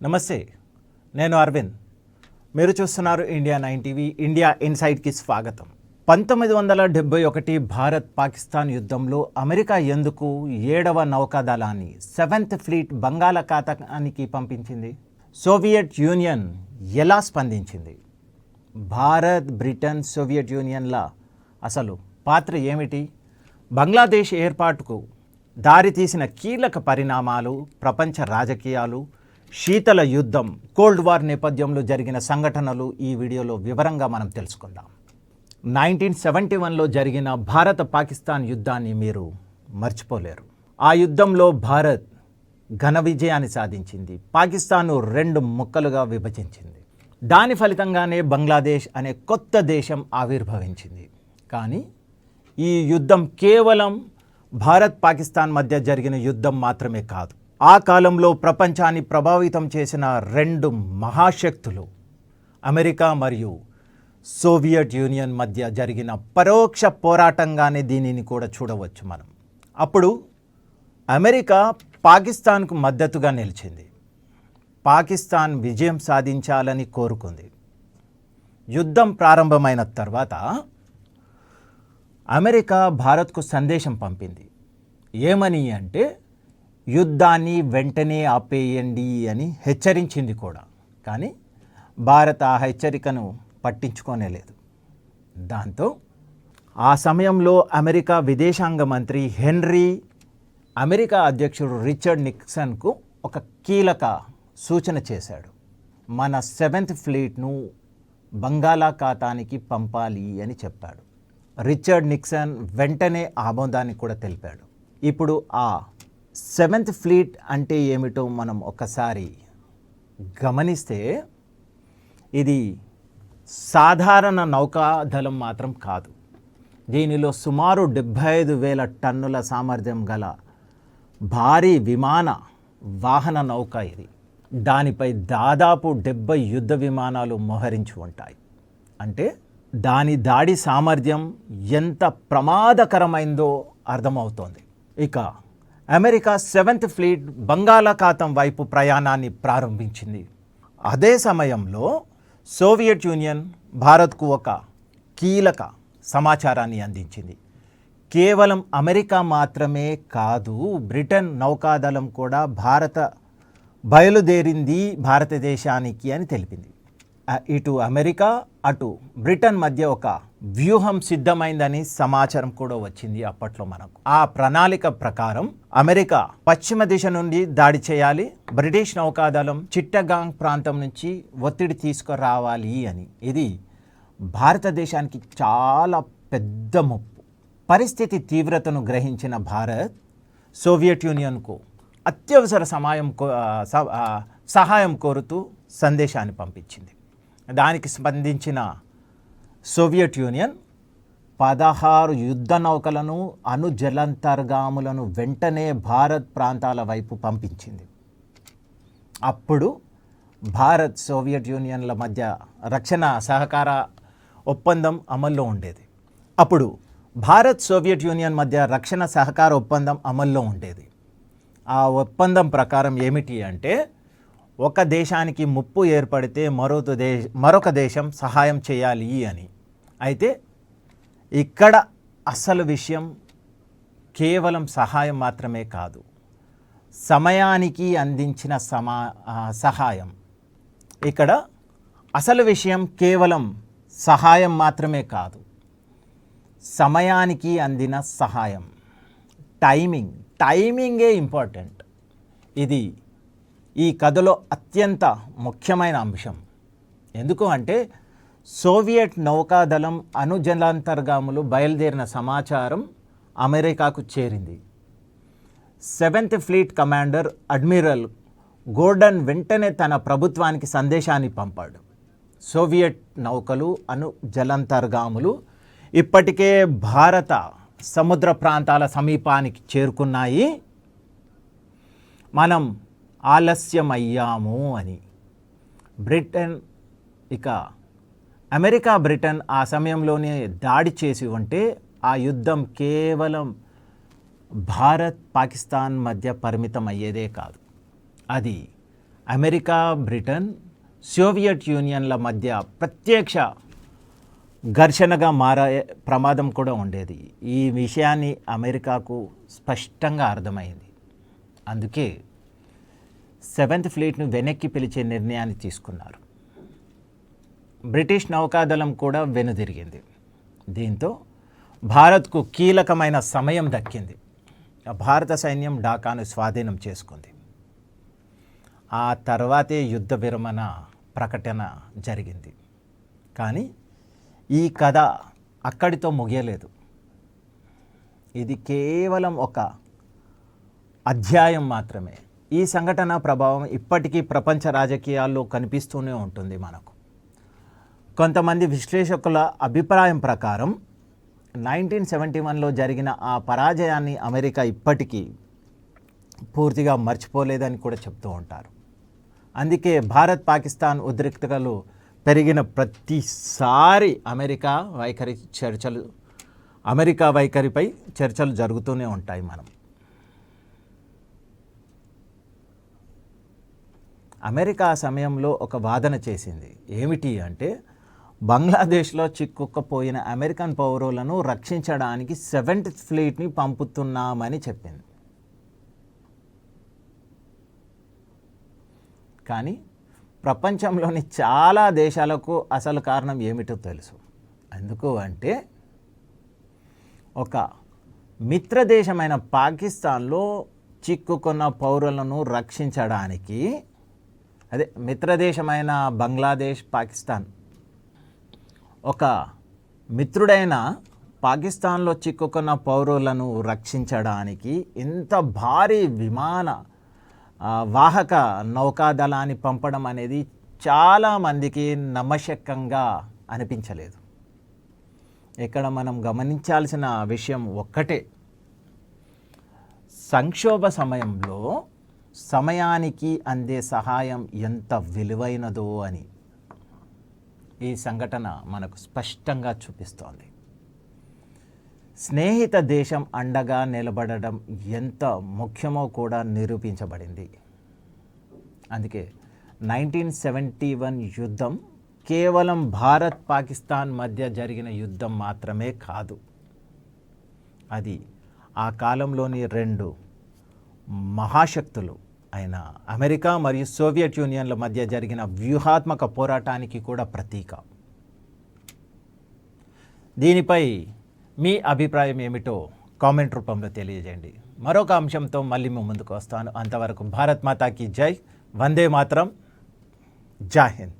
నమస్తే, నేను అరవింద్. మీరు చూస్తున్నారు ఇండియా 9 టీవీ. ఇండియా ఇన్సైట్కి స్వాగతం. 1971 భారత్ పాకిస్తాన్ యుద్ధంలో అమెరికా ఎందుకు 7వ నౌకాదళాన్ని 7th ఫ్లీట్ బంగాళాఖాతానికి పంపించింది? సోవియట్ యూనియన్ ఎలా స్పందించింది? భారత్, బ్రిటన్, సోవియట్ యూనియన్ల అసలు పాత్ర ఏమిటి? బంగ్లాదేశ్ ఏర్పాటుకు దారితీసిన కీలక పరిణామాలు, ప్రపంచ రాజకీయాలు, శీతల యుద్ధం, కోల్డ్ వార్ నేపథ్యంలో జరిగిన సంఘటనలు ఈ వీడియోలో వివరంగా మనం తెలుసుకుందాం. 1971లో జరిగిన భారత పాకిస్తాన్ యుద్ధాన్ని మీరు మర్చిపోలేరు. ఆ యుద్ధంలో భారత్ ఘన విజయాన్ని సాధించింది. పాకిస్తాన్ను 2 ముక్కలుగా విభజించింది. దాని ఫలితంగానే బంగ్లాదేశ్ అనే కొత్త దేశం ఆవిర్భవించింది. కానీ ఈ యుద్ధం కేవలం భారత్ పాకిస్తాన్ మధ్య జరిగిన యుద్ధం మాత్రమే కాదు. ఆ కాలంలో ప్రపంచాన్ని ప్రభావితం చేసిన 2 మహాశక్తులు అమెరికా మరియు సోవియట్ యూనియన్ మధ్య జరిగిన పరోక్ష పోరాటంగానే దీనిని కూడా చూడవచ్చు మనం. అప్పుడు అమెరికా పాకిస్తాన్కు మద్దతుగా నిలిచింది. పాకిస్తాన్ విజయం సాధించాలని కోరుకుంది. యుద్ధం ప్రారంభమైన తర్వాత అమెరికా భారత్కు సందేశం పంపింది. ఏమని అంటే యుద్ధాన్ని వెంటనే ఆపేయండి అని హెచ్చరించింది కూడా. కానీ భారత్ ఆ హెచ్చరికను పట్టించుకోనేలేదు. దాంతో ఆ సమయంలో అమెరికా విదేశాంగ మంత్రి హెన్రీ అమెరికా అధ్యక్షుడు రిచర్డ్ నిక్సన్కు ఒక కీలక సూచన చేశాడు. మన 7th ఫ్లీట్ను బంగాళాఖాతానికి పంపాలి అని చెప్పాడు. రిచర్డ్ నిక్సన్ వెంటనే ఆమోదాన్ని కూడా తెలిపాడు. ఇప్పుడు ఆ 7th ఫ్లీట్ అంటే ఏమిటో మనం ఒకసారి గమనిస్తే ఇది సాధారణ నౌకాదళం మాత్రం కాదు. దీనిలో సుమారు 75,000 టన్నుల సామర్థ్యం గల భారీ విమాన వాహన నౌక ఇది. దానిపై దాదాపు 70 యుద్ధ విమానాలు మోహరించి ఉంటాయి. అంటే దాని దాడి సామర్థ్యం ఎంత ప్రమాదకరమైందో అర్థమవుతోంది. ఇక అమెరికా 7th ఫ్లీట్ బంగాళాఖాతం వైపు ప్రయాణాన్ని ప్రారంభించింది. అదే సమయంలో సోవియట్ యూనియన్ భారత్కు ఒక కీలక సమాచారాన్ని అందించింది. కేవలం అమెరికా మాత్రమే కాదు, బ్రిటన్ నౌకాదళం కూడా బయలుదేరింది భారతదేశానికి అని తెలిపింది. ఇటు అమెరికా అటు బ్రిటన్ మధ్య ఒక వ్యూహం సిద్ధమైందని సమాచారం కూడా వచ్చింది అప్పట్లో మనకు. ఆ ప్రణాళిక ప్రకారం అమెరికా పశ్చిమ దిశ నుండి దాడి చేయాలి, బ్రిటిష్ నౌకాదళం చిట్టగాంగ్ ప్రాంతం నుంచి ఒత్తిడి తీసుకురావాలి అని. ఇది భారతదేశానికి చాలా పెద్ద ముప్పు. పరిస్థితి తీవ్రతను గ్రహించిన భారత్ సోవియట్ యూనియన్కు అత్యవసర సహాయం కోరుతూ సందేశాన్ని పంపించింది. దానికి స్పందించిన సోవియట్ యూనియన్ 16 యుద్ధ నౌకలను, జలాంతర్గాములను వెంటనే భారత్ ప్రాంతాల వైపు పంపించింది. అప్పుడు భారత్ సోవియట్ యూనియన్ల మధ్య రక్షణ సహకార ఒప్పందం అమల్లో ఉండేది. అప్పుడు భారత్ సోవియట్ యూనియన్ మధ్య రక్షణ సహకార ఒప్పందం అమల్లో ఉండేది. ఆ ఒప్పందం ప్రకారం ఏమిటి అంటే ఒక దేశానికి ముప్పు ఏర్పడితే మరొక దేశం సహాయం చేయాలి అని. అయితే ఇక్కడ అసలు విషయం కేవలం సహాయం మాత్రమే కాదు, సమయానికి అందించిన సహాయం. ఇక్కడ అసలు విషయం కేవలం సహాయం మాత్రమే కాదు, సమయానికి అందిన సహాయం. టైమింగే ఇంపార్టెంట్. ఇది ఈ కథలో అత్యంత ముఖ్యమైన అంశం. ఎందుకు అంటే సోవియట్ నౌకాదళం జలాంతర్గాములు బయలుదేరిన సమాచారం అమెరికాకు చేరింది. 7th fleet commander admiral Gordon వెంటనే తన ప్రభుత్వానికి సందేశాన్ని పంపాడు. సోవియట్ నౌకలు జలాంతర్గాములు ఇప్పటికే భారత సముద్ర ప్రాంతాల సమీపానికి చేరుకున్నాయి, మనం ఆలస్యమయ్యాము అని. అమెరికా బ్రిటన్ ఆ సమయంలోనే దాడి చేసి ఉంటే ఆ యుద్ధం కేవలం భారత్ పాకిస్తాన్ మధ్య పరిమితం అయ్యేదే కాదు, అది అమెరికా, బ్రిటన్, సోవియట్ యూనియన్ల మధ్య ప్రత్యక్ష ఘర్షణగా మారే ప్రమాదం కూడా ఉండేది. ఈ విషయాన్ని అమెరికాకు స్పష్టంగా అర్థమైంది. అందుకే 7th ఫ్లీట్ను వెనక్కి పిలిచే నిర్ణయాన్ని తీసుకున్నారు. బ్రిటిష్ నౌకాదళం కూడా వెనుదిరిగింది. దీంతో భారత్కు కీలకమైన సమయం దక్కింది. భారత సైన్యం ఢాకాను స్వాధీనం చేసుకుంది. ఆ తర్వాతే యుద్ధ విరమణ ప్రకటన జరిగింది. కానీ ఈ కథ అక్కడితో ముగియలేదు. ఇది కేవలం ఒక అధ్యాయం మాత్రమే. ఈ సంఘటన ప్రభావం ఇప్పటికీ ప్రపంచ రాజకీయాల్లో కనిపిస్తూనే ఉంటుంది మనకు. కొంతమంది విశ్లేషకుల అభిప్రాయం ప్రకారం 1971లో జరిగిన ఆ పరాజయాన్ని అమెరికా ఇప్పటికీ పూర్తిగా మర్చిపోలేదని కూడా చెప్తూ ఉంటారు. అందుకే భారత్ పాకిస్తాన్ ఉద్రిక్తతలు పెరిగిన ప్రతిసారి అమెరికా వైఖరిపై చర్చలు జరుగుతూనే ఉంటాయి. అమెరికా సమయంలో ఒక వాదన చేసింది. ఏమిటి అంటే, బంగ్లాదేశ్లో చిక్కుకుపోయిన అమెరికన్ పౌరులను రక్షించడానికి 7th ఫ్లీట్ని పంపుతున్నామని చెప్పింది. కానీ ప్రపంచంలోని చాలా దేశాలకు అసలు కారణం ఏమిటో తెలుసు. ఎందుకు అంటే, ఒక మిత్రదేశమైన పాకిస్తాన్లో చిక్కుకున్న పౌరులను రక్షించడానికి, మిత్రదేశమైన బంగ్లాదేశ్, పాకిస్తాన్, ఒక మిత్రుడైన పాకిస్తాన్లో చిక్కుకున్న పౌరులను రక్షించడానికి ఇంత భారీ విమాన వాహక నౌకాదళాన్ని పంపడం అనేది చాలామందికి నమ్మశక్యంగా అనిపించలేదు. ఇక్కడ మనం గమనించాల్సిన విషయం ఒక్కటే, సంక్షోభ సమయంలో సమయానికి అందే సహాయం ఎంత విలువైనదో అని ఈ సంఘటన మనకు స్పష్టంగా చూపిస్తోంది. స్నేహిత దేశం అండగా నిలబడడం ఎంత ముఖ్యమో కూడా నిరూపించబడింది. అందుకే 1971 యుద్ధం కేవలం భారత్ పాకిస్తాన్ మధ్య జరిగిన యుద్ధం మాత్రమే కాదు. అది ఆ కాలంలోని 2 మహాశక్తులు అయిన అమెరికా మరియు సోవియట్ యూనియన్ల మధ్య జరిగిన వ్యూహాత్మక పోరాటానికి కూడా ప్రతీక. దీనిపై మీ అభిప్రాయం ఏమిటో కామెంట్ రూపంలో తెలియజేయండి. మరొక అంశంతో మళ్ళీ ముందుకు వస్తాను. అంతవరకు భారత్ మాతాకి జై, వందే మాతరం, జై హింద్.